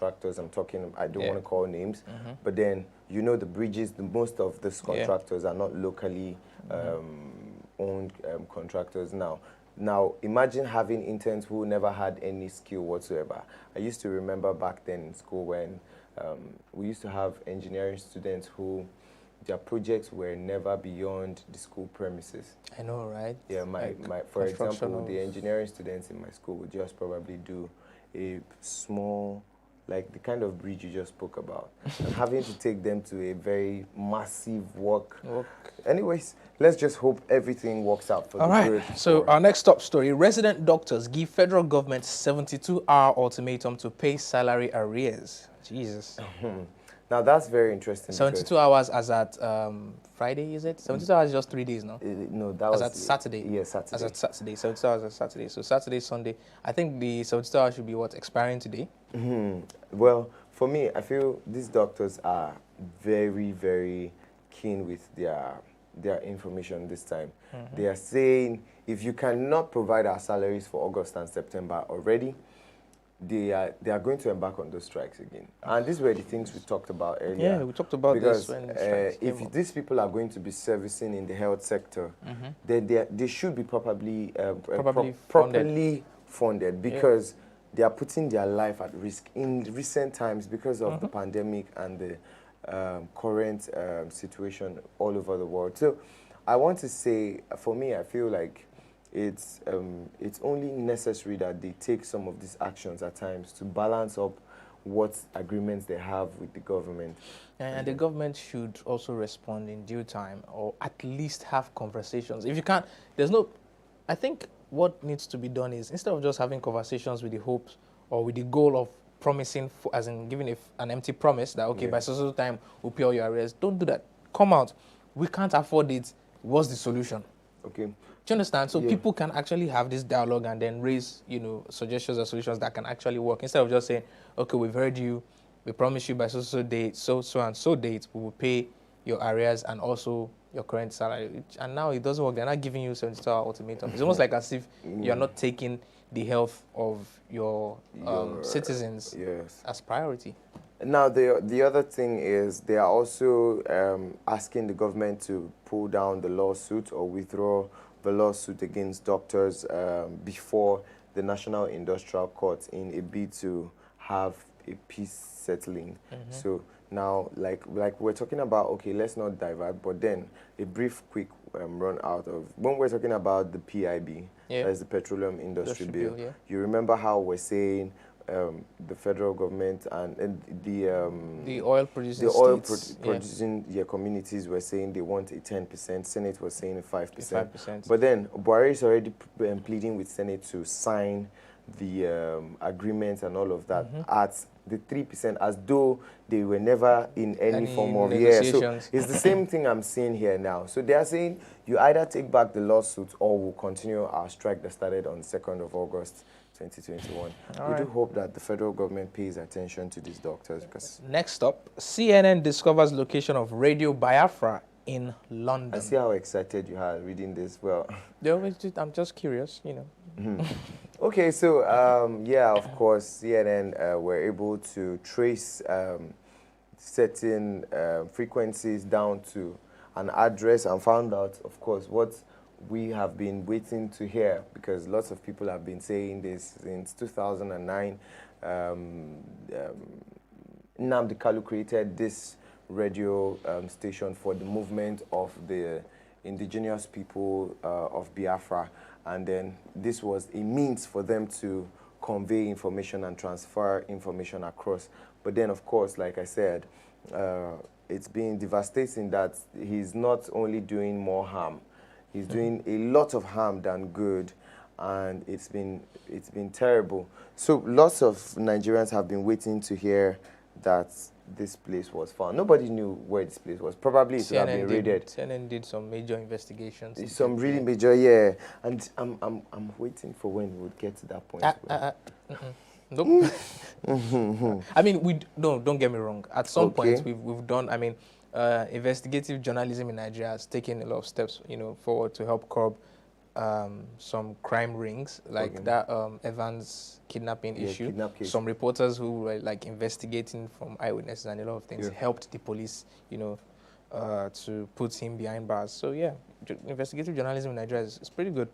contractors. I don't want to call names, but then, you know, the bridges, most of these contractors are not locally owned contractors now. Now, imagine having interns who never had any skill whatsoever. I used to remember back then in school when we used to have engineering students who their projects were never beyond the school premises. I know, right? Yeah, for example, the engineering students in my school would just probably do a small, like the kind of bridge you just spoke about, and having to take them to a very massive work. Anyways, let's just hope everything works out for the good. So our next top story, resident doctors give federal government 72-hour ultimatum to pay salary arrears. Jesus. Now that's very interesting. 72 hours as at Friday, is it? 72 hours is just 3 days, no? No, that was... As at Saturday. Yeah, Saturday. As at Saturday, 72 hours as Saturday. So Saturday, Sunday. I think the 72 hours should be what, expiring today? Well, for me, I feel these doctors are very, very keen with their information this time. They are saying, if you cannot provide our salaries for August and September already, they are going to embark on those strikes again. And these were the things we talked about earlier. Yeah, we talked about because, this when if these people are going to be servicing in the health sector, then they should be properly funded because they are putting their life at risk in recent times because of the pandemic and the current situation all over the world. So I want to say, for me, I feel like it's only necessary that they take some of these actions at times to balance up what agreements they have with the government. And the government should also respond in due time, or at least have conversations. If you can't, I think what needs to be done is, instead of just having conversations with the hopes or with the goal of promising, as in giving an empty promise that, okay, by so time we'll pay all your arrears, don't do that. Come out. We can't afford it. What's the solution? Okay. Do you understand? So people can actually have this dialogue and then raise, suggestions or solutions that can actually work. Instead of just saying, okay, we've heard you, we promise you by so date, so and so date, we will pay your arrears and also your current salary. And now it doesn't work. They're not giving you 72-hour ultimatum. It's almost like as if you're not taking the health of your citizens as priority. Now, the other thing is they are also asking the government to pull down the lawsuit or withdraw the lawsuit against doctors before the National Industrial Court in a bid to have a peace settling. So now, like we're talking about, okay, let's not divert, but then a brief, quick run out of, when we're talking about the PIB, that's the Petroleum Industry Bill, you remember how we're saying the federal government and the oil producing communities were saying they want a 10%. Senate was saying a 5%. 5%. But then Buharis is already pleading with Senate to sign the agreement and all of that at the 3%, as though they were never in any form of negotiations. So it's the same thing I'm seeing here now. So they are saying you either take back the lawsuit or we'll continue our strike that started on the 2nd of August. 2021. We do hope that the federal government pays attention to these doctors. Because next up, CNN discovers location of Radio Biafra in London. I see how excited you are reading this. Well, I'm just curious, Okay, so of course, CNN were able to trace certain frequencies down to an address and found out, of course, what we have been waiting to hear, because lots of people have been saying this since 2009. Nnamdi Kanu created this radio station for the movement of the indigenous people of Biafra, and then this was a means for them to convey information and transfer information across. But then, of course, like I said, it's been devastating that he's not only doing more harm, he's doing a lot of harm than good, and it's been terrible. So lots of Nigerians have been waiting to hear that this place was found. Nobody knew where this place was. Probably it would have been raided. CNN did some major investigations. Some really major, and I'm waiting for when we would get to that point. Nope. I mean, don't get me wrong. At some point, we've done. I mean, investigative journalism in Nigeria has taken a lot of steps, forward to help curb some crime rings, like that Evans kidnapping issue. Some reporters who were like investigating from eyewitnesses and a lot of things helped the police, you know, to put him behind bars. So yeah, investigative journalism in Nigeria is pretty good.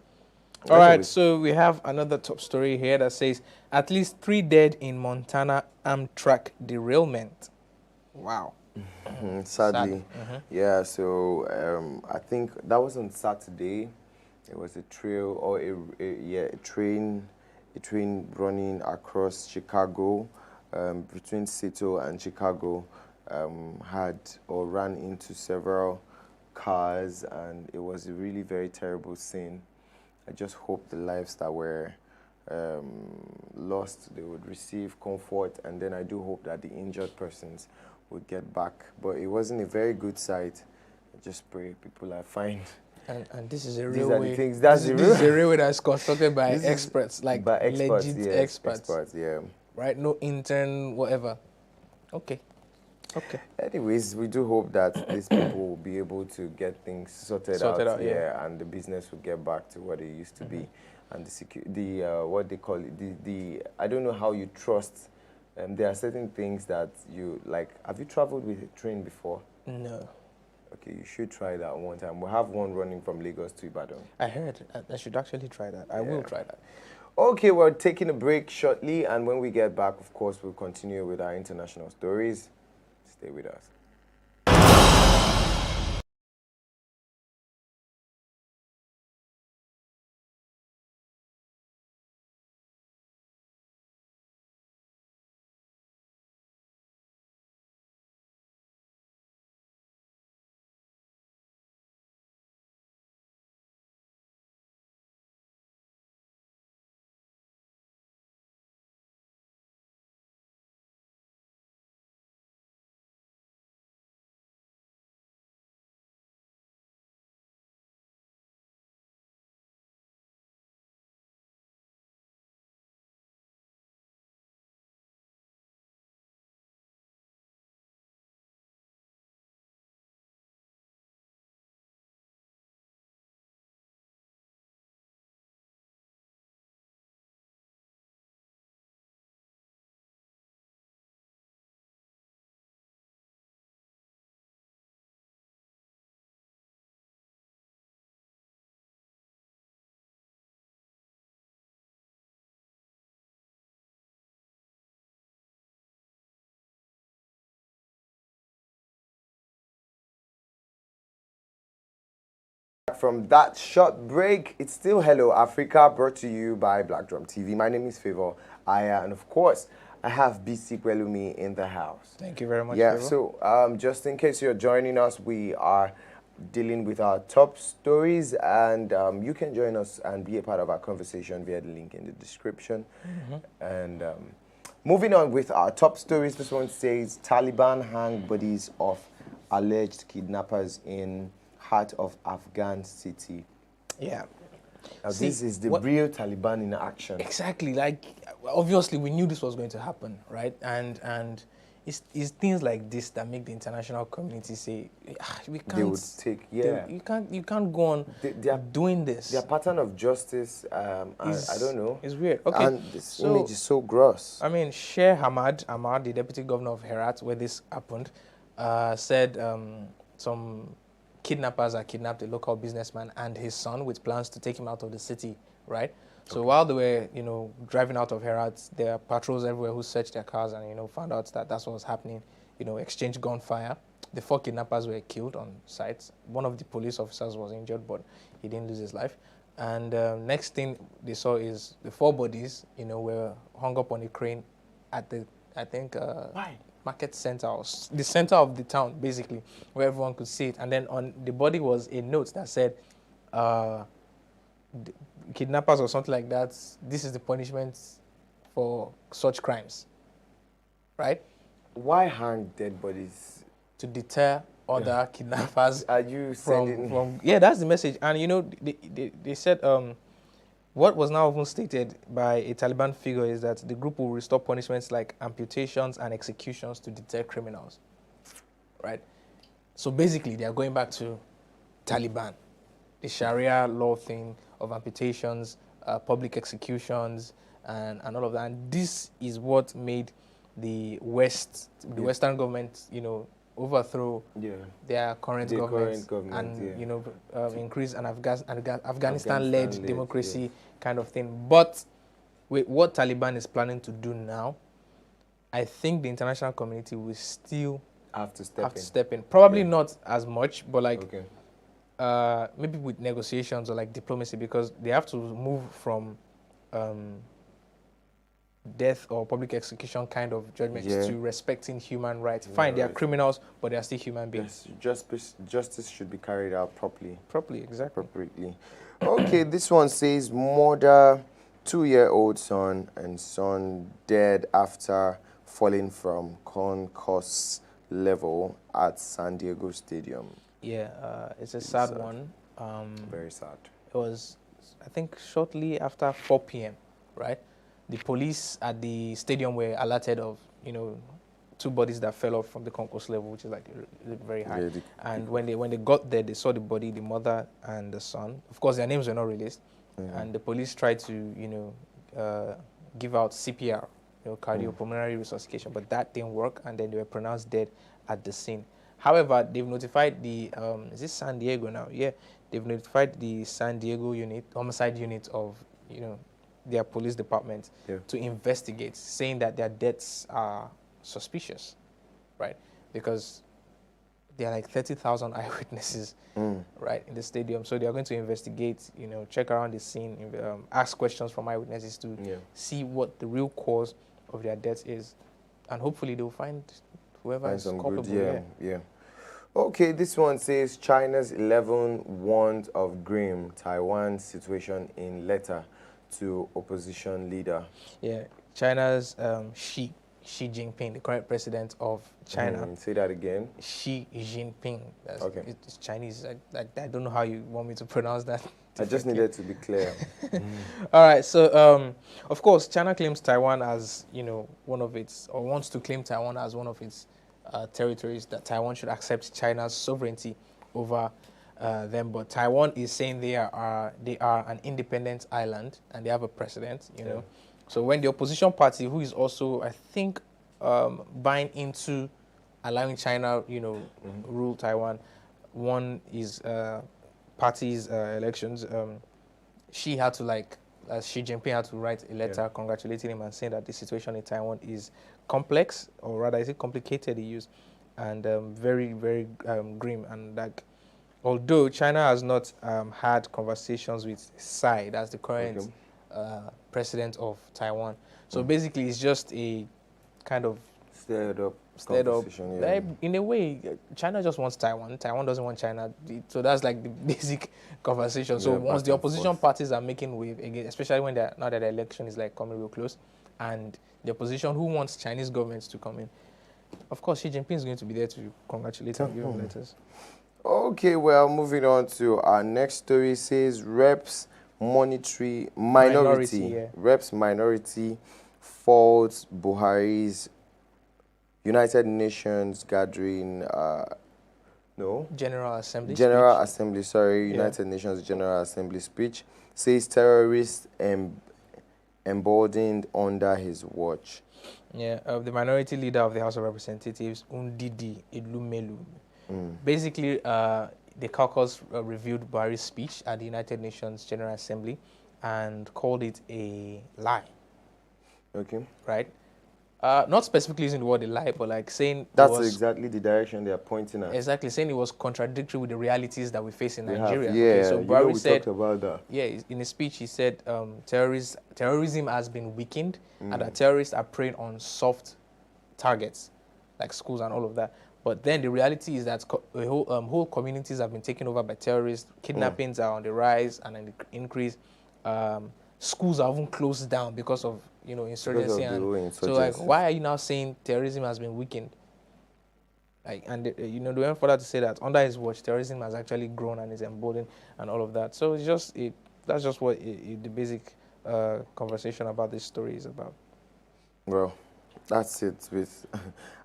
All right, so we have another top story here that says at least 3 dead in Montana Amtrak derailment. Wow. Sadly, yeah. So I think that was on Saturday. It was a trail or a train running across Chicago, between Seattle and Chicago, had or ran into several cars, and it was a really very terrible scene. I just hope the lives that were lost, they would receive comfort, and then I do hope that the injured persons would get back. But it wasn't a very good sight. I just pray people are fine. And this is a railway. This is a railway that's constructed by experts, like by experts, legit yes, experts. Yeah. Right? No intern, whatever. Okay. Anyways, we do hope that these people will be able to get things sorted out, and the business will get back to what it used to be, and what they call it, the I don't know how you trust. There are certain things that you like. Have you traveled with a train before? No. Okay, you should try that one time. We have one running from Lagos to Ibadan. I heard. I should actually try that. I will try that. Okay, we're taking a break shortly, and when we get back, of course, we'll continue with our international stories. Stay with us. From that short break, it's still Hello Africa, brought to you by Black Drum TV. My name is Favor Aya, and of course, I have BC Gwelumi in the house. Thank you very much. Yeah, Favor. so just in case you're joining us, we are dealing with our top stories, and you can join us and be a part of our conversation via the link in the description. And moving on with our top stories, this one says Taliban hang bodies of alleged kidnappers in heart of Afghan city. Yeah. Now, this is the real Taliban in action. Exactly. Like, obviously, we knew this was going to happen, right? And it's things like this that make the international community say, we can't. They would take, you can't go on doing this. Their pattern of justice, I don't know. It's weird. Okay. And this image is so gross. I mean, Sheikh Ahmad, the deputy governor of Herat, where this happened, said some kidnappers had kidnapped a local businessman and his son with plans to take him out of the city, right? So while they were, driving out of Herat, there are patrols everywhere who searched their cars and, found out that that's what was happening, exchanged gunfire. The 4 kidnappers were killed on site. One of the police officers was injured, but he didn't lose his life. And next thing they saw is the 4 bodies, were hung up on a crane at the, market center, or the center of the town, basically, where everyone could see it. And then on the body was a note that said, kidnappers or something like that, this is the punishment for such crimes, right? Why hang dead bodies? To deter other kidnappers. Are you sending? Yeah, that's the message. And, they said, what was now even stated by a Taliban figure is that the group will restore punishments like amputations and executions to deter criminals, right? So basically, they are going back to Taliban. the Sharia law thing of amputations, public executions, and all of that. And this is what made the Western government, overthrow their current government and increase an Afghanistan-led democracy kind of thing. But with what Taliban is planning to do now, I think the international community will still have to step in. Probably not as much, but maybe with negotiations or like diplomacy, because they have to move from death or public execution kind of judgments to respecting human rights. Fine, they are criminals, but they are still human beings. Yes, justice should be carried out properly. Exactly. Appropriately. Okay, this one says murder 2-year-old son dead after falling from concourse level at San Diego Stadium. Yeah, it's a sad one. Very sad. It was, I think, shortly after 4 p.m., right? The police at the stadium were alerted of, 2 bodies that fell off from the concourse level, which is like very high. Yeah, and when they got there, they saw the body, the mother and the son. Of course, their names were not released. And the police tried to, give out CPR, cardiopulmonary resuscitation, but that didn't work, and then they were pronounced dead at the scene. However, they've notified the, is this San Diego now? Yeah, they've notified the San Diego homicide unit of, their police department to investigate, saying that their deaths are suspicious, right? Because there are like 30,000 eyewitnesses, right, in the stadium. So they are going to investigate, check around the scene, ask questions from eyewitnesses to see what the real cause of their death is. And hopefully they'll find whoever is culpable. Okay, this one says China's 11 warned of grim Taiwan situation in letter to opposition leader. Yeah, China's Xi Jinping, the current president of China. Say that again. Xi Jinping. Okay. It's Chinese. I don't know how you want me to pronounce that. I just needed to be clear. All right. So, of course, China claims Taiwan as, one of its, or wants to claim Taiwan as one of its territories, that Taiwan should accept China's sovereignty over them. But Taiwan is saying they are an independent island and they have a president, know. So when the opposition party, who is also, I think, buying into allowing China, rule Taiwan, won his party's elections, Xi had to Xi Jinping had to write a letter congratulating him and saying that the situation in Taiwan is complex, or rather, is it complicated, he used, and very, very grim. And although China has not had conversations with Tsai, that's the current president of Taiwan. So basically, it's just a kind of stirred up. In a way, China just wants Taiwan. Taiwan doesn't want China. So that's like the basic conversation. So once the opposition parties are making wave again, especially when now that the election is coming real close, and the opposition who wants Chinese governments to come in, of course, Xi Jinping is going to be there to congratulate and give him letters. Okay, well, moving on to our next story. It says Reps minority faults Buharis United Nations gathering. General Assembly, United Nations General Assembly speech says terrorists emboldened under his watch. The minority leader of the House of Representatives, Ndidi Elumelu. Basically, the caucus reviewed Buhari's speech at the United Nations General Assembly and called it a lie. Okay. Right? Not specifically using the word a lie, but saying... That's exactly the direction they are pointing at. Exactly, saying it was contradictory with the realities that we face in Nigeria. Okay, so Buhari said, talked about that. Yeah, in his speech he said terrorism has been weakened and that terrorists are preying on soft targets, like schools and all of that. But then the reality is that whole communities have been taken over by terrorists. Kidnappings are on the rise and an increase. Schools are even closed down because of insurgency. So why are you now saying terrorism has been weakened? They went further to say that under his watch, terrorism has actually grown and is emboldened and all of that. So it's just that's just what the basic conversation about this story is about. Well, that's it.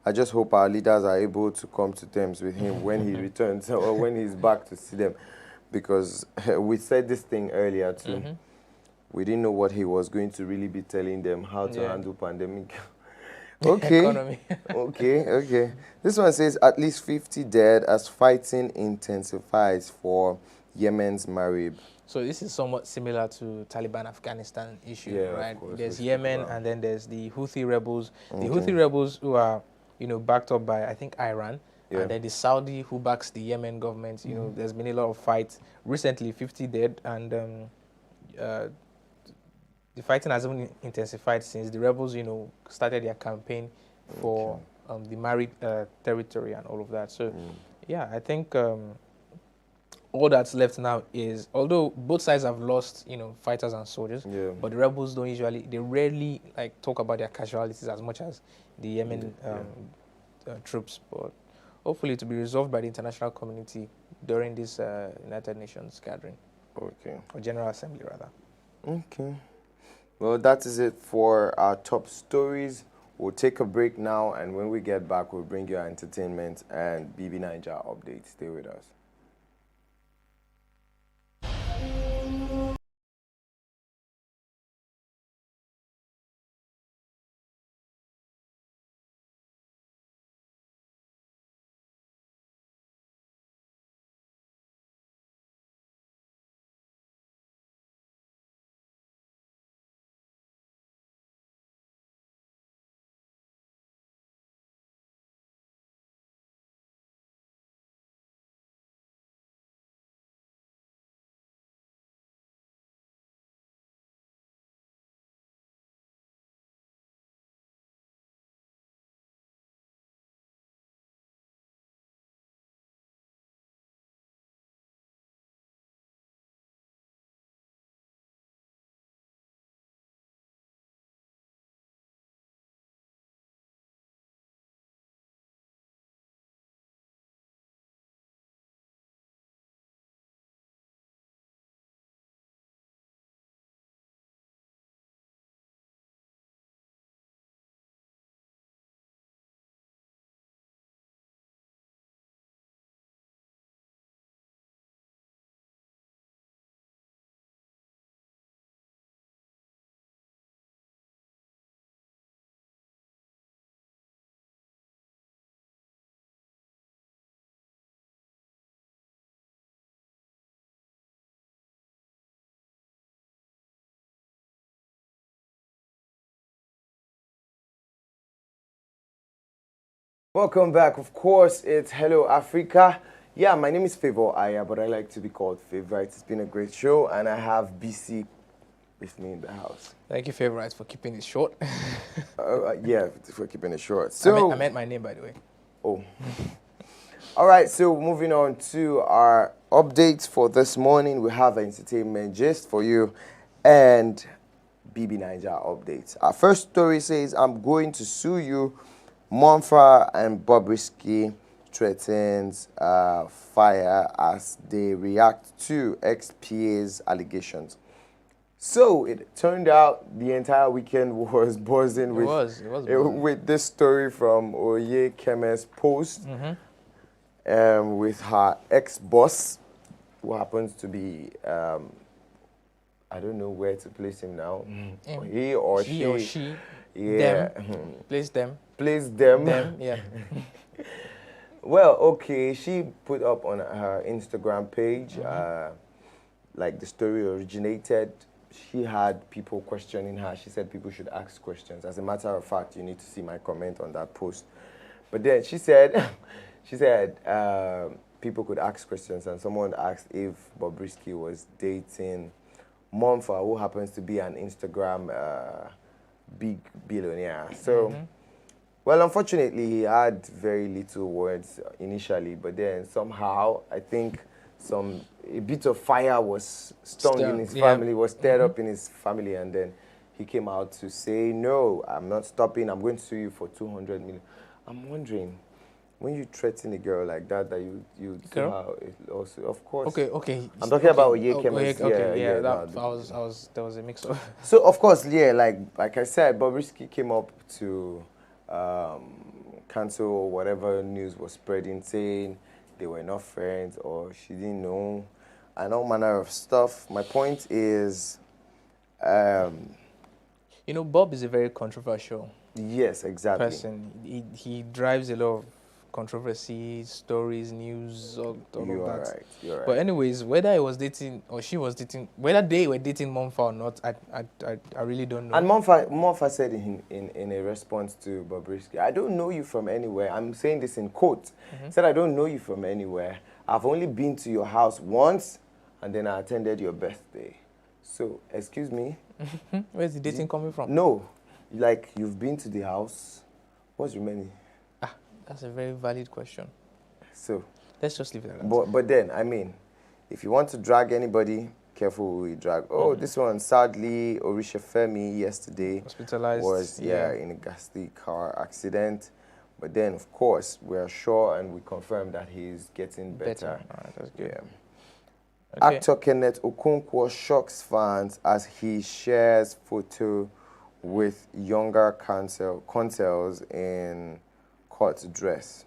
I just hope our leaders are able to come to terms with him when he returns or when he's back to see them. because we said this thing earlier too. Mm-hmm. We didn't know what he was going to really be telling them, how to Yeah. handle pandemic. Okay. Economy. Okay. This one says at least 50 dead as fighting intensifies for Yemen's Marib. So this is somewhat similar to Taliban Afghanistan issue, Yeah, right? of course, There's we speak Yemen, about. and then there's the Houthi rebels. Okay. The Houthi rebels who are, backed up by, I think, Iran. Yeah. And then the Saudi who backs the Yemen government. There's been a lot of fights. Recently, 50 dead, and the fighting has even intensified since the rebels, started their campaign for the Marib territory and all of that. So, yeah, I think all that's left now is, although both sides have lost, fighters and soldiers, but the rebels they rarely talk about their casualties as much as the Yemen troops. But hopefully to be resolved by the international community during this United Nations gathering. Okay. Or General Assembly, rather. Okay. Well, that is it for our top stories. We'll take a break now, and when we get back, we'll bring you our entertainment and BB Niger updates. Stay with us. Welcome back. Of course, it's Hello Africa. Yeah, my name is Favor Aya, but I like to be called Favorite. It's been a great show, and I have BC with me in the house. Thank you, Favorites, for keeping it short. Yeah, for keeping it short. So I meant my name, by the way. Oh. All right, so moving on to our updates for this morning. We have entertainment gist for you and BB Niger updates. Our first story says, I'm going to sue you. Monfra and Bobrisky threatens fire as they react to ex-PA's allegations. So it turned out the entire weekend was buzzing with this story from Oye Keme's post with her ex-boss, who happens to be, I don't know where to place him now. He or she. Yeah. Them. Place them. Place them. Them, yeah. Well, okay, she put up on her Instagram page, like the story originated. She had people questioning her. She said people should ask questions. As a matter of fact, you need to see my comment on that post. But then she said, people could ask questions, and someone asked if Bobrisky was dating Monfa, who happens to be an Instagram big billionaire. So, well, unfortunately, he had very little words initially, but then somehow, I think a bit of fire was stung in his family, was stirred up in his family, and then he came out to say, no, I'm not stopping, I'm going to sue you for 200 million. I'm wondering, when you threaten a girl like that, you somehow also, of course. Okay. I'm talking about Oye Kemes. There was a mix-up. So, of course, yeah, like I said, Bobrisky came up to cancel whatever news was spreading, saying they were not friends or she didn't know. and all manner of stuff. My point is, You know, Bob is a very controversial yes, exactly. person. He drives a lot of controversy, stories, news, all You of are that. right. You're right. But anyways, whether he was dating or she was dating, whether they were dating Monfa or not, I really don't know. And Monfa said in a response to Bobrisky, I don't know you from anywhere. I'm saying this in quotes. Said, I don't know you from anywhere. I've only been to your house once, and then I attended your birthday. So, excuse me? Where's the dating coming from? No. Like, you've been to the house. What's remaining? That's a very valid question. So, let's just leave it at that. But then, I mean, if you want to drag anybody, careful who you drag. Oh, this one, sadly, Orishafemi yesterday Hospitalized. was, in a ghastly car accident. But then, of course, we are sure and we confirm that he's getting better. All right, that's good. Yeah. Okay. Actor Kenneth Okonkwo shocks fans as he shares photo with younger counsels in court dress.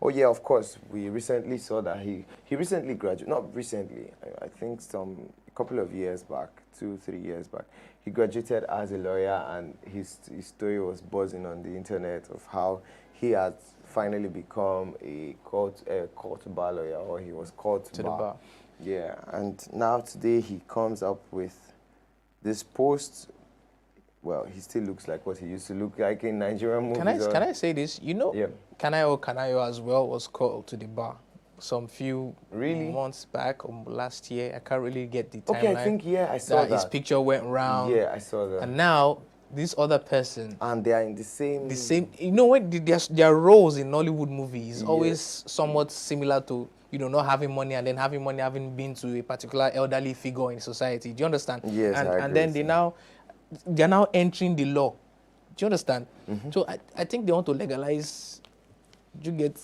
Oh yeah, of course. We recently saw that he recently graduated. Not recently. I think a couple of years back, 2-3 years back. He graduated as a lawyer, and his story was buzzing on the internet of how he had finally become a court bar lawyer, or he was called to the bar. Yeah, and now today he comes up with this post. Well, he still looks like what he used to look like in Nigerian movies. Can I say this? You know, yeah. Kanayo as well was called to the bar some few really months back or last year. I can't really get the timeline. Okay, I think I saw that. His picture went around. Yeah, I saw that. And now this other person. And they are in the same. You know what? Their roles in Nollywood movies always somewhat similar to, you know, not having money and then having money, having been to a particular elderly figure in society. Do you understand? Yes, I agree. And then they're now entering the law. Do you understand? So I think they want to legalize. Do you get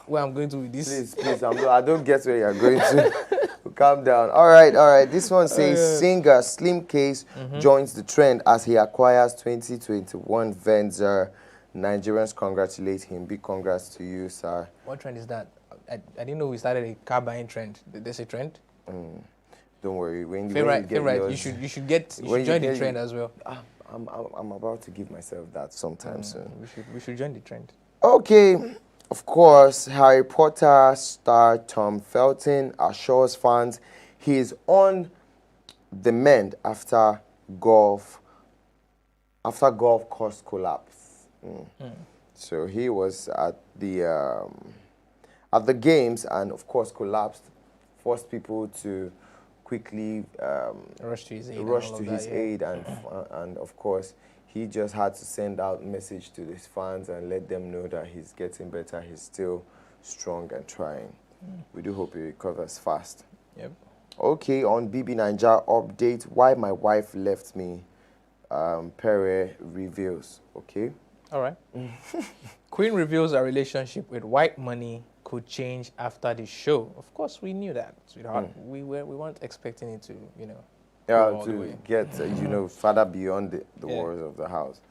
where I'm going to with this? Please, I don't get where you're going to. Calm down. All right. This one says singer Slim Case joins the trend as he acquires 2021 Venza. Nigerians congratulate him. Big congrats to you, sir. What trend is that? I didn't know we started a car buying trend. There's a trend? Don't worry. When you get yours, you should join the trend as well. I'm about to give myself that sometime soon. We should join the trend. Okay. Of course, Harry Potter star Tom Felton assures fans he is on the mend after golf course collapse. So he was at the games and of course collapsed, forced people to quickly rush to his aid, and of course he just had to send out message to his fans and let them know that he's getting better. He's still strong and trying. We do hope he recovers fast. Yep. Okay, on BB Naija update, why my wife left me, Pere reveals. Okay. All right. Queen reveals her relationship with white money could change after the show. Of course, we knew that, sweetheart. We weren't expecting it to, you know. To get, further beyond the walls of the house.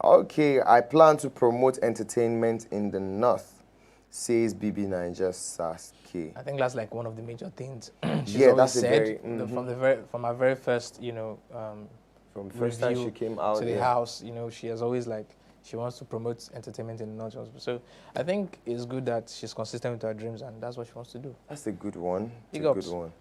Okay, I plan to promote entertainment in the North, says BB Naija Sasuke. I think that's like one of the major things she's yeah, always that's said from our very first, from the first time she came out to the house, she has always she wants to promote entertainment in the North. So I think it's good that she's consistent with her dreams, and that's what she wants to do. That's a good one. Big ups. Good one.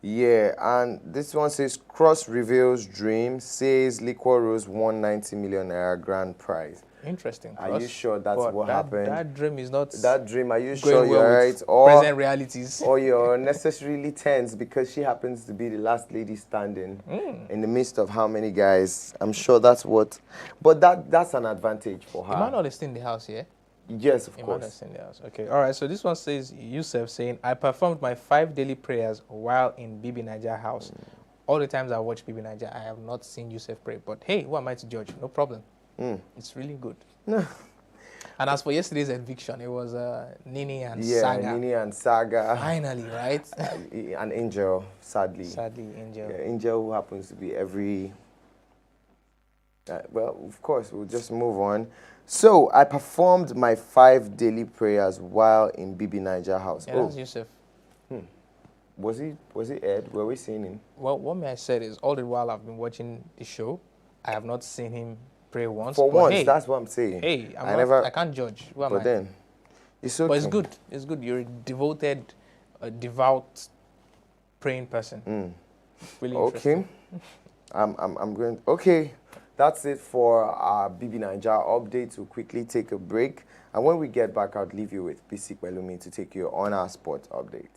Yeah, and this one says Cross reveals dream, says Liquor Rose won 90 million naira grand prize. Interesting. Are you sure that's what happened? That dream is not. That dream, are you sure you're right? Or present realities. Or you're necessarily tense because she happens to be the last lady standing in the midst of how many guys? I'm sure that's what. But that's an advantage for her. Emmanuel is still in the house, yeah? Yes, of course. Is in the house. Okay, all right. So this one says Yusuf saying, I performed my 5 daily prayers while in BB Naija house. All the times I watch BB Naija, I have not seen Yusuf pray. But hey, who am I to judge? No problem. It's really good. And as for yesterday's eviction, it was Nini and Saga. Yeah, Nini and Saga. Finally, right? An Angel, sadly. Sadly, Angel. Yeah, Angel, who happens to be every... well, of course, we'll just move on. So, I performed my 5 daily prayers while in BB Naija house. Yeah, that's Yusuf. Was he Ed? Were we seeing him? Well, what may I say is, all the while I've been watching the show, I have not seen him pray once. For but once, hey, that's what I'm saying. hey, I I can't judge. Who am But I? then, it's okay. But it's good. It's good. You're a devoted, devout, praying person. Really interesting. Okay. I'm going. Okay, that's it for our BB Nigeria update. We'll quickly take a break, and when we get back, I'll leave you with BC Pelumi to take you on our sport update.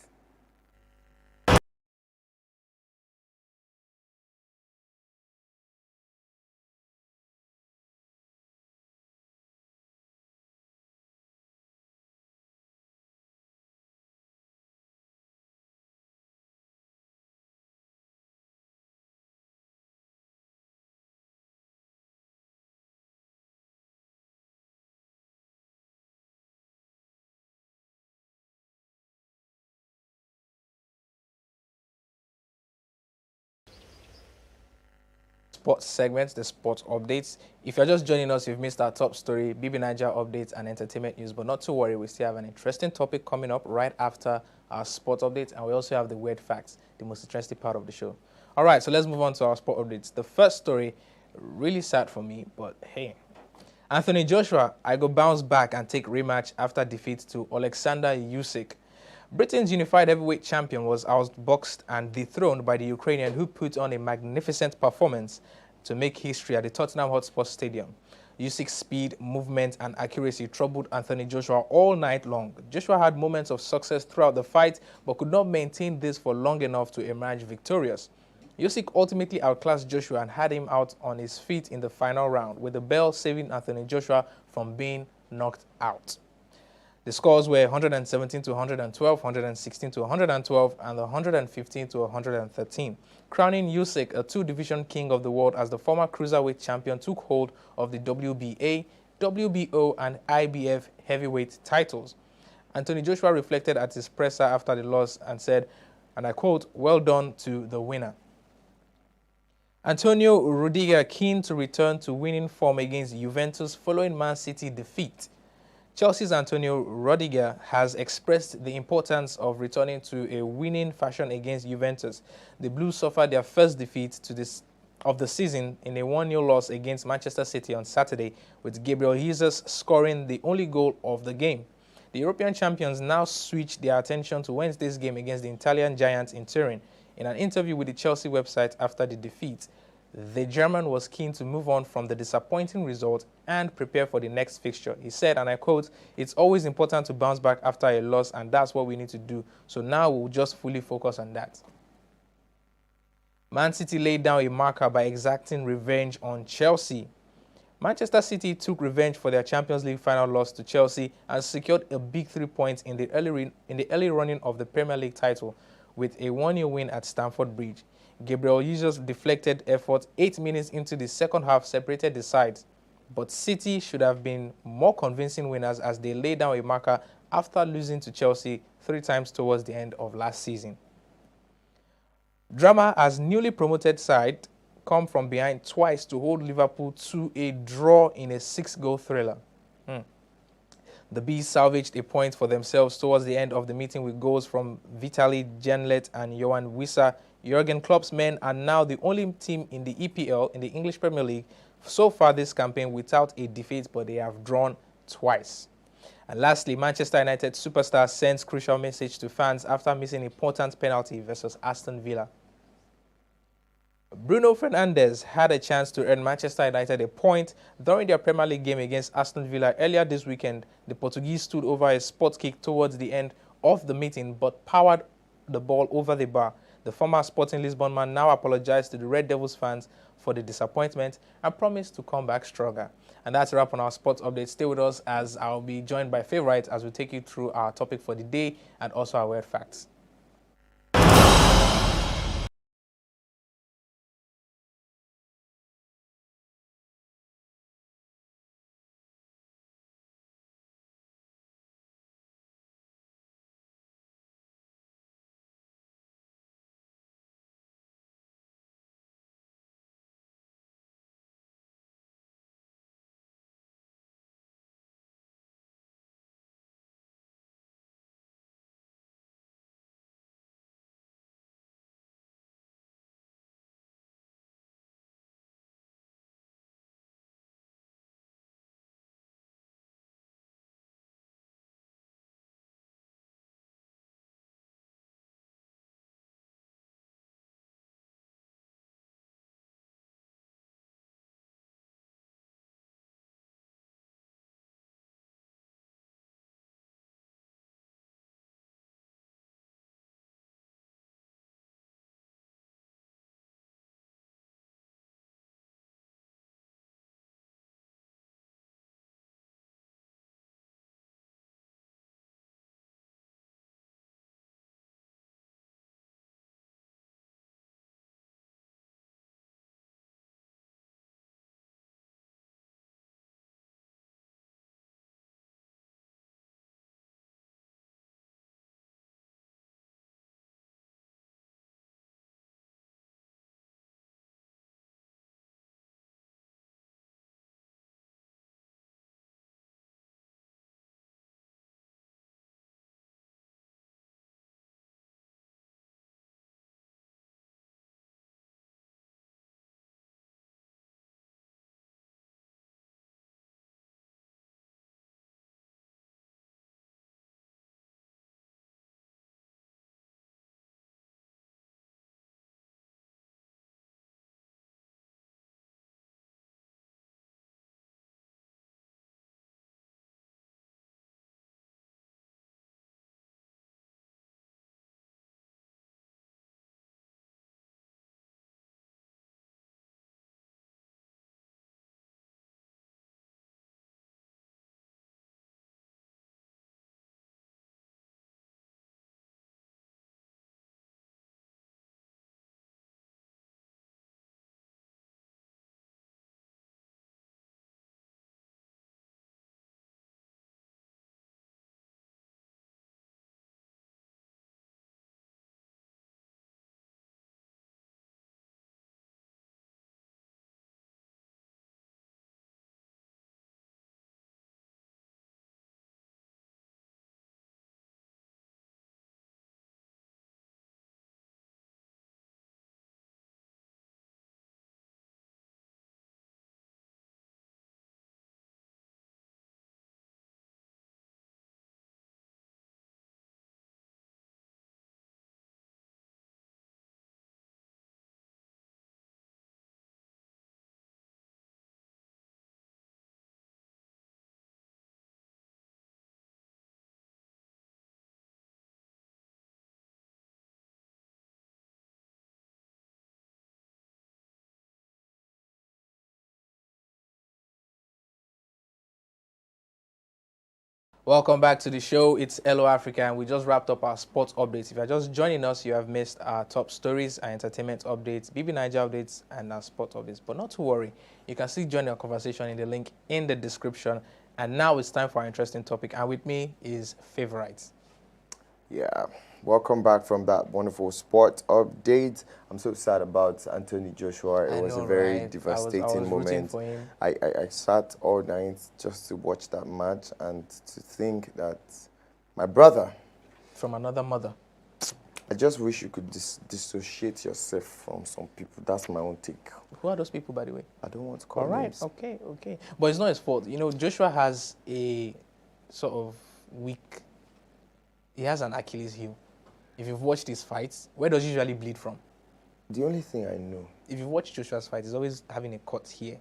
Sports segments, the sports updates. If you're just joining us, you've missed our top story, BB Nigeria updates and entertainment news. But not to worry, we still have an interesting topic coming up right after our sports updates, and we also have the weird facts, the most interesting part of the show. All right, so let's move on to our sport updates. The first story, really sad for me, but hey. Anthony Joshua, I go bounce back and take rematch after defeat to Alexander Usyk. Britain's unified heavyweight champion was outboxed and dethroned by the Ukrainian, who put on a magnificent performance to make history at the Tottenham Hotspur Stadium. Usyk's speed, movement, and accuracy troubled Anthony Joshua all night long. Joshua had moments of success throughout the fight, but could not maintain this for long enough to emerge victorious. Usyk ultimately outclassed Joshua and had him out on his feet in the final round, with the bell saving Anthony Joshua from being knocked out. The scores were 117 to 112, 116 to 112, and 115 to 113, crowning Usyk a two-division king of the world as the former cruiserweight champion took hold of the WBA, WBO, and IBF heavyweight titles. Anthony Joshua reflected at his presser after the loss and said, and I quote, "Well done to the winner." Antonio Rudiger keen to return to winning form against Juventus following Man City defeat. Chelsea's Antonio Rudiger has expressed the importance of returning to a winning fashion against Juventus. The Blues suffered their first defeat of the season in a 1-0 loss against Manchester City on Saturday, with Gabriel Jesus scoring the only goal of the game. The European champions now switch their attention to Wednesday's game against the Italian giants in Turin. In an interview with the Chelsea website after the defeat, the German was keen to move on from the disappointing result and prepare for the next fixture. He said, and I quote, "It's always important to bounce back after a loss, and that's what we need to do. So now we'll just fully focus on that." Man City laid down a marker by exacting revenge on Chelsea. Manchester City took revenge for their Champions League final loss to Chelsea and secured a big 3 points in the early running of the Premier League title with a 1-0 win at Stamford Bridge. Gabriel Jesus' deflected effort 8 minutes into the second half separated the sides, but City should have been more convincing winners as they laid down a marker after losing to Chelsea 3 times towards the end of last season. Drama as newly promoted side come from behind twice to hold Liverpool to a draw in a 6-goal thriller. The Bees salvaged a point for themselves towards the end of the meeting with goals from Vitaly Janlet and Johan Wissa. Jurgen Klopp's men are now the only team in the EPL, in the English Premier League, so far this campaign without a defeat, but they have drawn twice. And lastly, Manchester United superstar sends crucial message to fans after missing important penalty versus Aston Villa. Bruno Fernandes had a chance to earn Manchester United a point during their Premier League game against Aston Villa earlier this weekend. The Portuguese stood over a spot kick towards the end of the meeting but powered the ball over the bar. The former Sporting Lisbon man now apologized to the Red Devils fans for the disappointment and promised to come back stronger. And that's a wrap on our sports update. Stay with us as I'll be joined by Favourite as we take you through our topic for the day and also our weird facts. Welcome back to the show. It's Hello Africa, and we just wrapped up our sports updates. If you're just joining us, you have missed our top stories, our entertainment updates, BB Niger updates, and our sport updates. But not to worry, you can still join our conversation in the link in the description. And now it's time for our interesting topic. And with me is Favorites. Yeah, welcome back from that wonderful sport update. I'm so sad about Anthony Joshua. It was a very devastating moment. I sat all night just to watch that match and to think that my brother... From another mother. I just wish you could dissociate yourself from some people. That's my own take. Who are those people, by the way? I don't want to call names. Okay. But it's not his fault. You know, Joshua has a sort of weak... He has an Achilles heel. If you've watched his fights, where does he usually bleed from? The only thing I know. If you watch Joshua's fight, he's always having a cut here.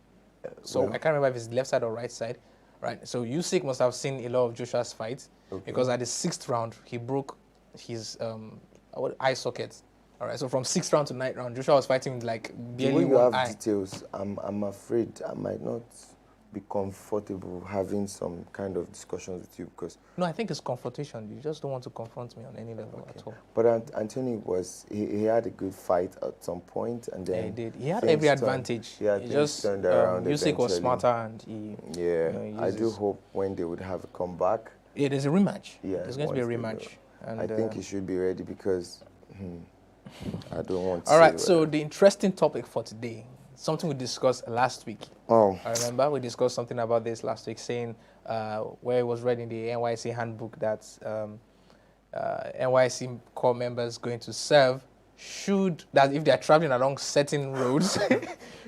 So I can't remember if it's left side or right side. Right. So Usyk must have seen a lot of Joshua's fights because at the 6th round, he broke his eye socket. All right. So from 6th round to 9th round, Joshua was fighting with like barely one eye. Details, I'm afraid I might not be comfortable having some kind of discussions with you because... No, I think it's confrontation. You just don't want to confront me on any level at all. But Anthony he had a good fight at some point, and then... Yeah, he did. He had every advantage. Yeah, he just turned around Usyk was smarter and he... Yeah, I do hope when they would have a comeback... Yeah, there's a rematch. Yeah, there's going to be a rematch. And I think he should be ready because I don't want to... All right, so the interesting topic for today... Something we discussed last week. Oh. I remember we discussed something about this last week, saying where it was read in the NYC handbook that NYC corps members going to serve that if they are traveling along certain roads,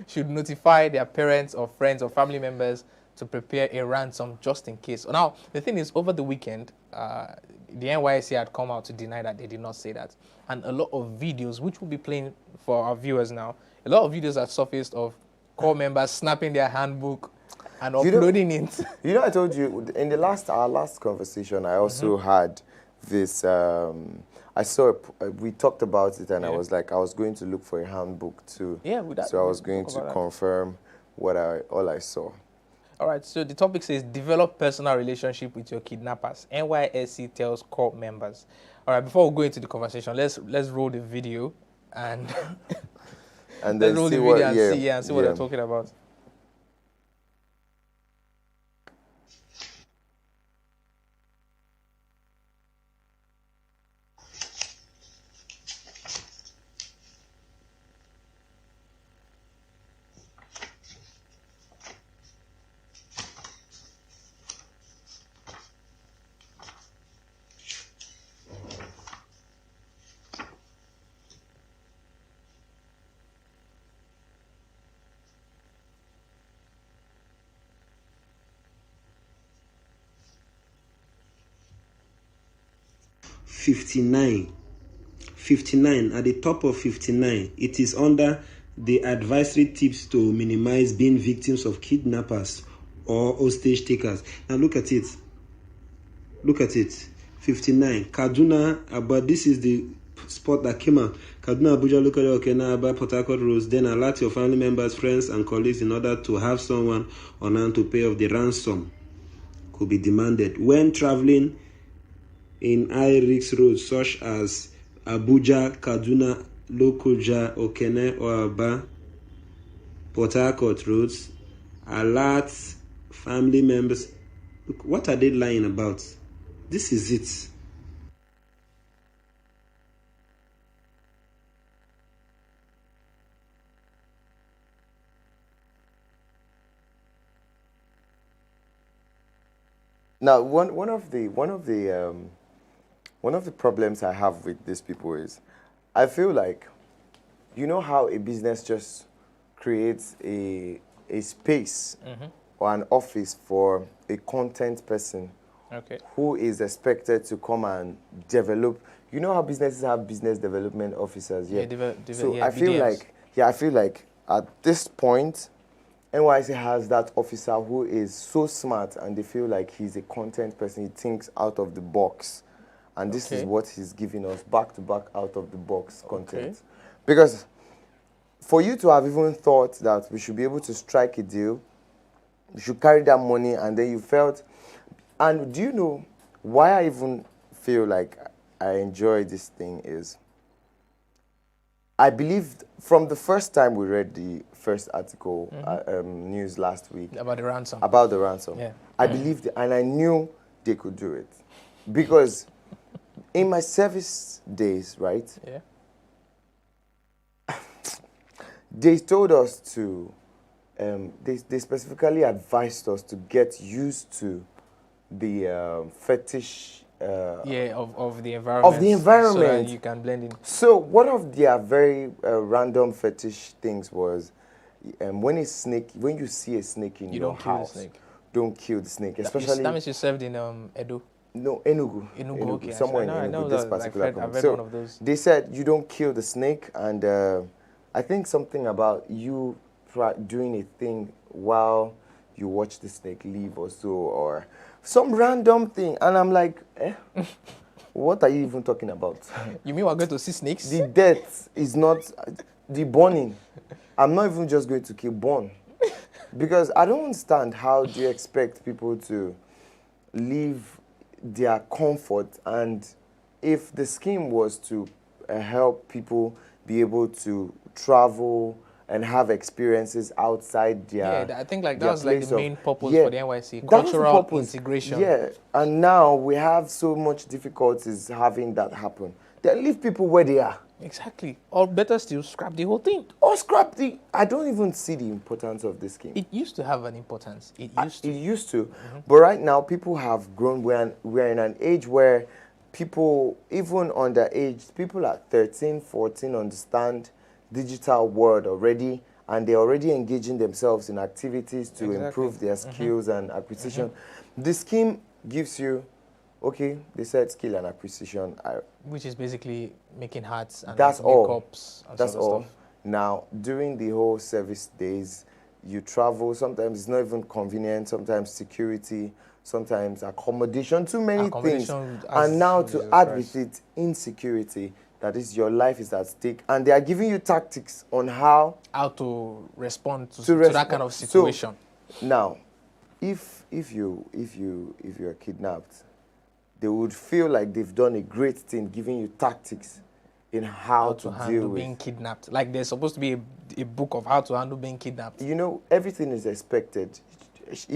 should notify their parents or friends or family members to prepare a ransom just in case. Now, the thing is, over the weekend, the NYC had come out to deny that they did not say that. And a lot of videos, which we'll be playing for our viewers now, a lot of videos have surfaced of corps members snapping their handbook and uploading it. You know, I told you, in our last conversation, I also had this, we talked about it and I was like, I was going to look for a handbook too. Yeah, so I was going to confirm all I saw. All right, so the topic says, develop personal relationship with your kidnappers. NYSC tells corps members. All right, before we go into the conversation, let's roll the video and... and then roll the video and see what they're talking about. $59 at the top of 59, it is under the advisory tips to minimize being victims of kidnappers or hostage takers. Now look at it 59 Kaduna, but this is the spot that came out. Kaduna, Abuja, local Okena, Aba, Port Harcourt roads. Then alert your family members, friends and colleagues in order to have someone on hand to pay off the ransom could be demanded when traveling in high-risk roads such as Abuja, Kaduna, Lokoja, Okene, or Aba, Port Harcourt roads. Alert family members. Look, what are they lying about? This is it. Now, one of the problems I have with these people is, I feel like, you know how a business just creates a space or an office for a content person who is expected to come and develop. You know how businesses have business development officers? Yeah. I feel like at this point, NYC has that officer who is so smart and they feel like he's a content person. He thinks out of the box. And this is what he's giving us, back-to-back out-of-the-box content. Because for you to have even thought that we should be able to strike a deal, you should carry that money, and then you felt... And do you know why I even feel like I enjoy this thing is I believed from the first time we read the first article, news last week. About the ransom. About the ransom. Yeah. I believed it, and I knew they could do it. Because in my service days, right? Yeah. They told us to, they specifically advised us to get used to the fetish. Of the environment. Of the environment. So that you can blend in. So one of their very random fetish things was when you see a snake in your house, don't kill the snake. Especially that means you served in Edo. No, Enugu. Enugu, okay. Somewhere in Enugu, this particular I've read one of those. They said you don't kill the snake, and I think something about you doing a thing while you watch the snake leave or so, or some random thing. And I'm like, what are you even talking about? You mean we're going to see snakes? The death is not the burning. I'm not even just going to kill burn. Because I don't understand how do you expect people to leave their comfort, and if the scheme was to help people be able to travel and have experiences outside their I think like that was like the main purpose for the NYC, that was the cultural purpose. integration. Yeah, and now we have so much difficulties having that happen. They leave people where they are. Exactly. Or better still, scrap the whole thing. Or scrap the... I don't even see the importance of this scheme. It used to have an importance. It used to. But right now, people have grown. We're in an age where people, even underage, people at 13, 14 understand digital world already, and they're already engaging themselves in activities to improve their skills and acquisition. The scheme gives you, okay, they said skill and acquisition. Which is basically making hats and that's all. makeups and that's sort of all. stuff. Now, during the whole service days, you travel. Sometimes it's not even convenient. Sometimes security. Sometimes accommodation. Too many things. And now to add with it insecurity. That is, your life is at stake, and they are giving you tactics on how to respond to that kind of situation. So, now, if you're kidnapped, they would feel like they've done a great thing, giving you tactics in how to deal with being kidnapped. Like there's supposed to be a book of how to handle being kidnapped. You know, everything is expected.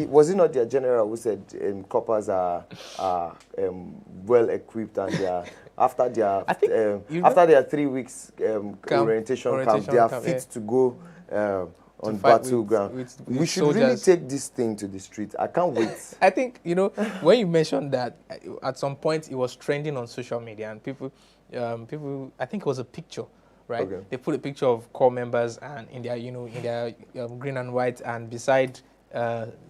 Was it not their general who said coppers are well equipped, and they are after their 3 weeks orientation camp, they are fit to go on battleground. We should really take this thing to the street. I can't wait. I think, when you mentioned that, at some point it was trending on social media, and people, I think it was a picture, right? Okay. They put a picture of corps members and in their green and white, and beside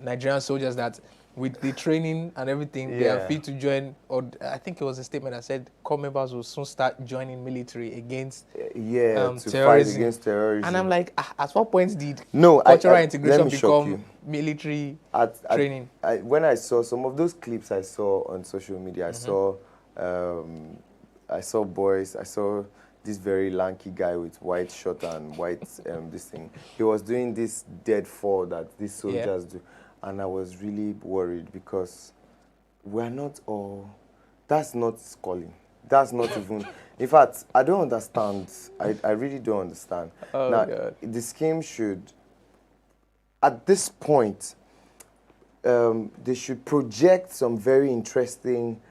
Nigerian soldiers that with the training and everything, they are fit to join. Or I think it was a statement that said corps members will soon start joining military against to fight against terrorism. And I'm like, at what point did cultural integration become military training? When I saw some of those clips I saw on social media, I saw boys. I saw this very lanky guy with white shirt and white this thing. He was doing this dead fall that these soldiers do. And I was really worried because we're not all... That's not calling. That's not even... In fact, I don't understand. I really don't understand. Oh, now, God. The scheme should... At this point, they should project some very interesting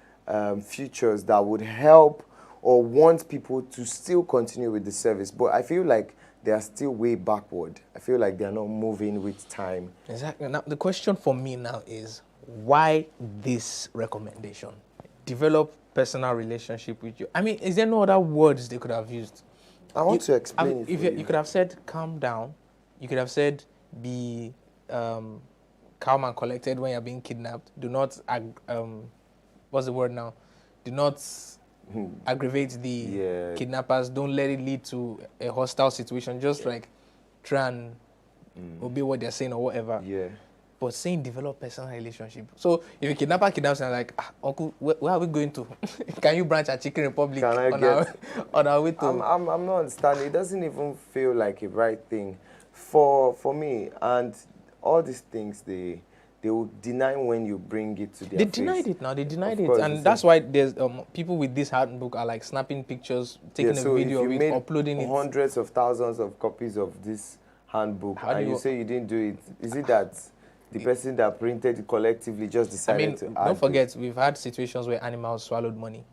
features that would help or want people to still continue with the service. But I feel like they are still way backward. I feel like they are not moving with time. Exactly. Now, the question for me now is, why this recommendation? Develop personal relationship with you. I mean, is there no other words they could have used? I want to explain it. You could have said, calm down. You could have said, be calm and collected when you're being kidnapped. Do not, what's the word now? Do not aggravate the kidnappers. Don't let it lead to a hostile situation. Just like try and obey what they're saying or whatever. Yeah. But saying develop personal relationship. So if a kidnapper kidnaps and like, uncle, where are we going to? Can you branch at Chicken Republic on our way to? I'm not understanding. It doesn't even feel like a right thing for me. And all these things, they they will deny when you bring it to their They face. denied it now. They denied Of it, course, and that's why there's people with this handbook are like snapping pictures, taking so a video if of you it, made uploading it. hundreds of thousands of copies of this handbook, How do and you you- say you didn't do it, is it that the person that printed it collectively just I decided mean, to add don't to forget, we've had situations where animals swallowed money.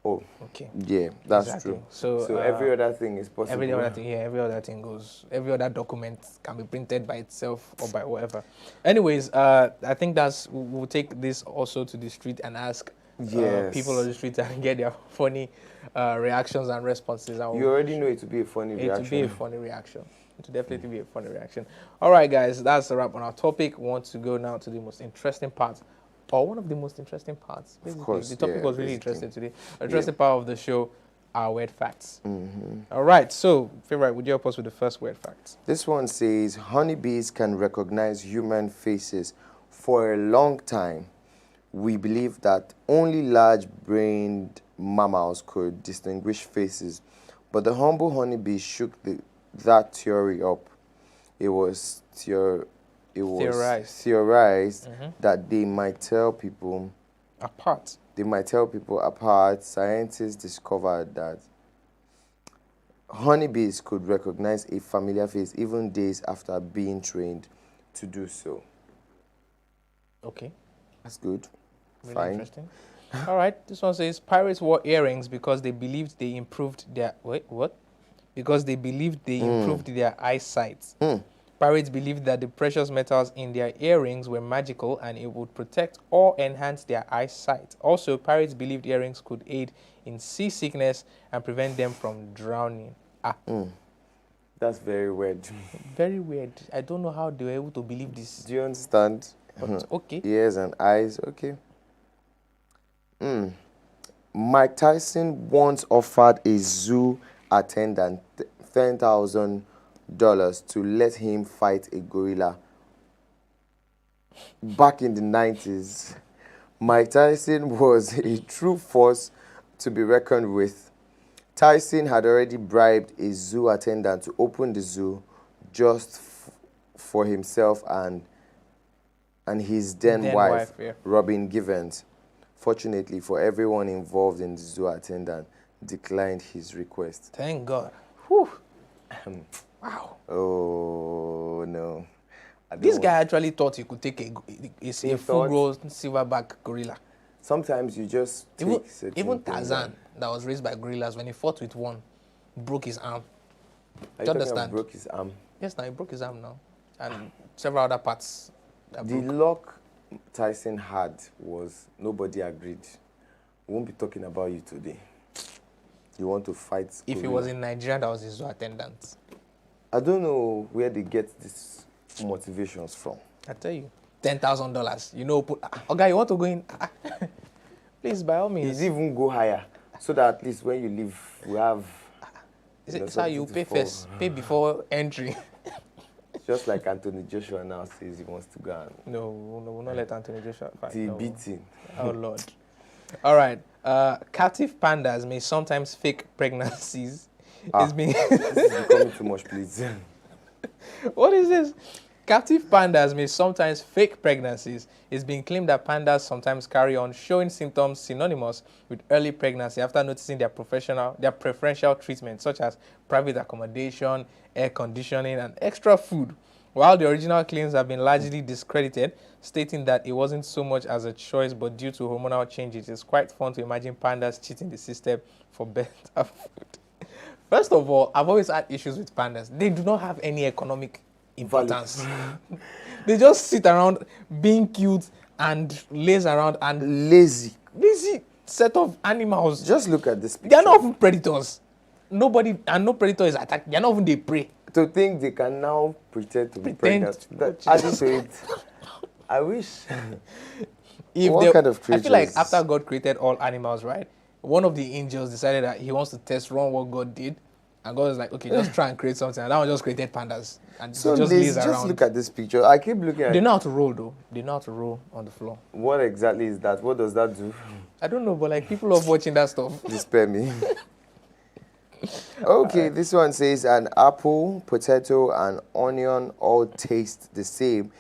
Oh, Okay. yeah, that's Exactly. true. So, every other thing is possible. Every other thing, yeah, every other thing goes. Every other document can be printed by itself or by whatever. Anyways, I think we'll take this also to the street and ask Yes. people on the street and get their funny reactions and responses. And You already know it will be a funny it reaction. will be a funny reaction. It will definitely be a funny reaction. All right, guys, that's a wrap on our topic. We want to go now to the most interesting part, or one of the most interesting parts. Basically. course, The topic yeah, was really basically. interesting today. The interesting part of the show are weird facts. Mm-hmm. All right, so, Favorite, would you help us with the first weird fact? This one says honeybees can recognize human faces. For a long time, we believed that only large-brained mammals could distinguish faces, but the humble honeybee shook that theory up. It was theorized that they might tell people Apart. apart. Scientists discovered that honeybees could recognize a familiar face even days after being trained to do so. Okay. That's good. Really Fine. interesting. All right, this one says pirates wore earrings because they believed they improved their... Wait, what? Because they believed they improved their eyesight. Pirates believed that the precious metals in their earrings were magical and it would protect or enhance their eyesight. Also, pirates believed earrings could aid in seasickness and prevent them from drowning. That's very weird. Very weird. I don't know how they were able to believe this. Do you understand? But okay. Ears and eyes, okay. Mike Tyson once offered a zoo attendant $10,000 to let him fight a gorilla. Back in the 90s, Mike Tyson was a true force to be reckoned with. Tyson had already bribed a zoo attendant to open the zoo just for himself and his then wife, yeah. Robin Givens. Fortunately for everyone involved in the zoo attendant, declined his request. Thank God. Whew. Wow. Oh, no. This guy actually thought he could take a full-grown silverback gorilla. Sometimes you just take certain Even things Tarzan, that was raised by gorillas, when he fought with one, broke his arm. and- Do you understand? Broke his arm. Yes, now he broke his arm now. And several other parts. That The broke. luck Tyson had was nobody agreed. We won't be talking about you today. You want to fight If he gorilla. was in Nigeria, that was his zoo attendant. I don't know where they get these motivations from. I tell you. $10,000. You know, okay, you want to go in? Please, by all means. It's even go higher, so that at least when you leave, we have... It's how you pay first. Pay before entry. Just like Anthony Joshua now says he wants to go and... No, we'll not let Anthony Joshua fight. The No. beating. Oh, Lord. All right. Captive pandas may sometimes fake pregnancies. It's being This is becoming too much, please. What is this? Captive pandas may sometimes fake pregnancies. It's been claimed that pandas sometimes carry on showing symptoms synonymous with early pregnancy after noticing their preferential treatment, such as private accommodation, air conditioning, and extra food. While the original claims have been largely discredited, stating that it wasn't so much as a choice but due to hormonal changes, it's quite fun to imagine pandas cheating the system for better food. First of all, I've always had issues with pandas. They do not have any economic importance. They just sit around being cute and laze around and Lazy. set of animals. Just look at this picture. They are not even predators. No predator is attacked. They are not even they prey. To think they can now pretend to be Pretend. pregnant. Adding to it, I wish... What kind of I feel like creatures? after God created all animals, right? One of the angels decided that he wants to run what God did. And God was like, okay, just try and create something. And that one just created pandas. And So just lazy. lays Just around. look at this picture. I keep looking at They know how to roll, though. They know how to roll on the floor. What exactly is that? What does that do? I don't know, but like people love watching that stuff. Spare me. Okay, this one says an apple, potato, and onion all taste the same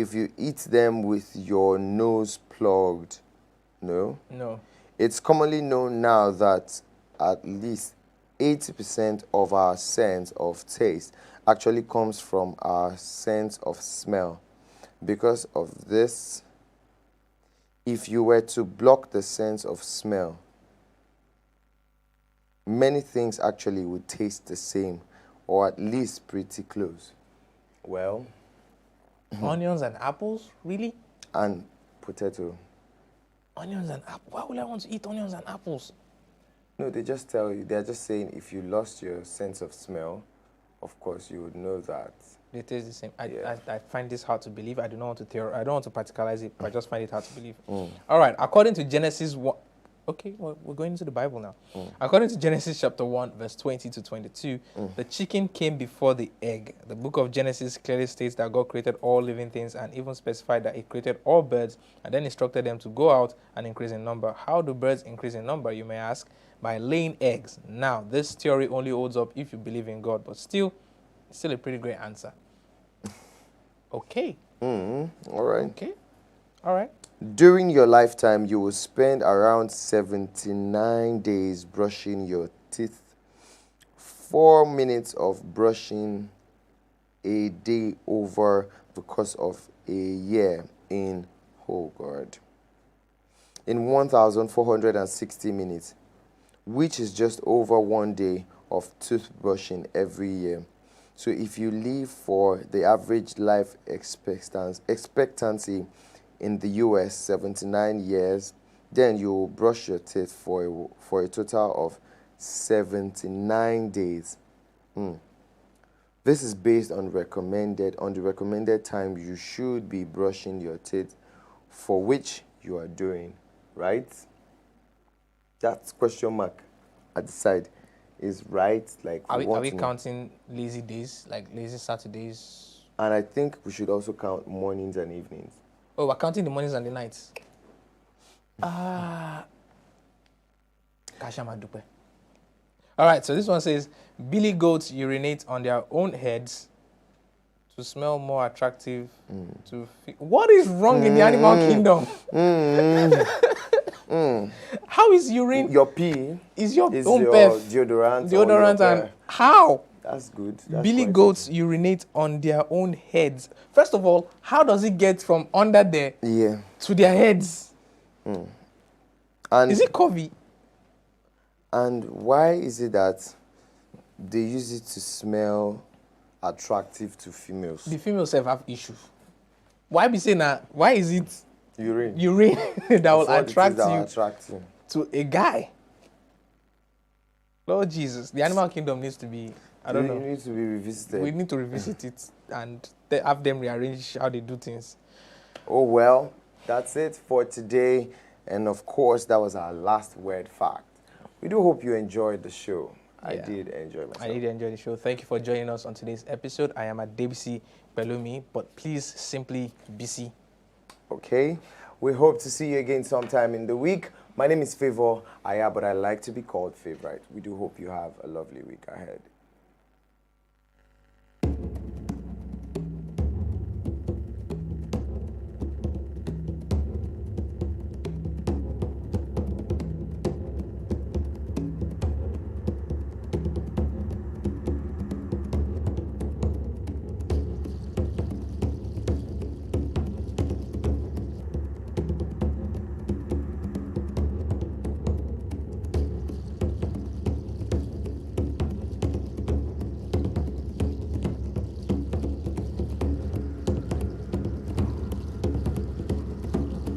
if you eat them with your nose plugged, no? No. It's commonly known now that at least 80% of our sense of taste actually comes from our sense of smell. Because of this, if you were to block the sense of smell, many things actually would taste the same, or at least pretty close. Well, onions and apples? Really? and potato. Onions and apples? Why would I want to eat onions and apples? No, they just tell you, they're just saying if you lost your sense of smell, of course you would know that. They taste the same. Yeah. I find this hard to believe. I don't want to particularize it, but I just find it hard to believe. All right, according to Genesis 1, okay, well, we're going into the Bible now. According to Genesis chapter 1, verse 20 to 22, the chicken came before the egg. The book of Genesis clearly states that God created all living things and even specified that he created all birds and then instructed them to go out and increase in number. How do birds increase in number, you may ask? By laying eggs. Now, this theory only holds up if you believe in God, but still a pretty great answer. Okay. All right. Okay. All right. During your lifetime, you will spend around 79 days brushing your teeth. 4 minutes of brushing a day over the course of a year in, oh God, in 1,460 minutes, which is just over 1 day of toothbrushing every year. So if you live for the average life expectancy in the US, 79 years, then you will brush your teeth for a total of 79 days. This is based on the recommended time you should be brushing your teeth for which you are doing, right? That's question mark at the side. Is right, like Are we counting lazy days, like lazy Saturdays? And I think we should also count mornings and evenings. Oh, we're counting the mornings and the nights. Kashama Dupe. All right, so this one says, billy goats urinate on their own heads to smell more attractive. What is wrong in the animal kingdom? How is urine? Your pee is your is own your perf. Deodorant And how? That's good. Billy goats urinate on their own heads. First of all, how does it get from under there to their heads? And is it curvy? And why is it that they use it to smell attractive to females? The females have issues. Why be saying that? Why is it urine that will attract you to a guy? Lord Jesus, the animal kingdom needs to be, I don't know. It needs to be revisited. We need to revisit it and have them rearrange how they do things. Oh, well, that's it for today. And of course, that was our last word fact. We do hope you enjoyed the show. I did enjoy myself. I did enjoy the show. Thank you for joining us on today's episode. I am at Debisi Belumi, but please simply BC. Okay. We hope to see you again sometime in the week. My name is Favor Aya, but I like to be called Favorite. We do hope you have a lovely week ahead.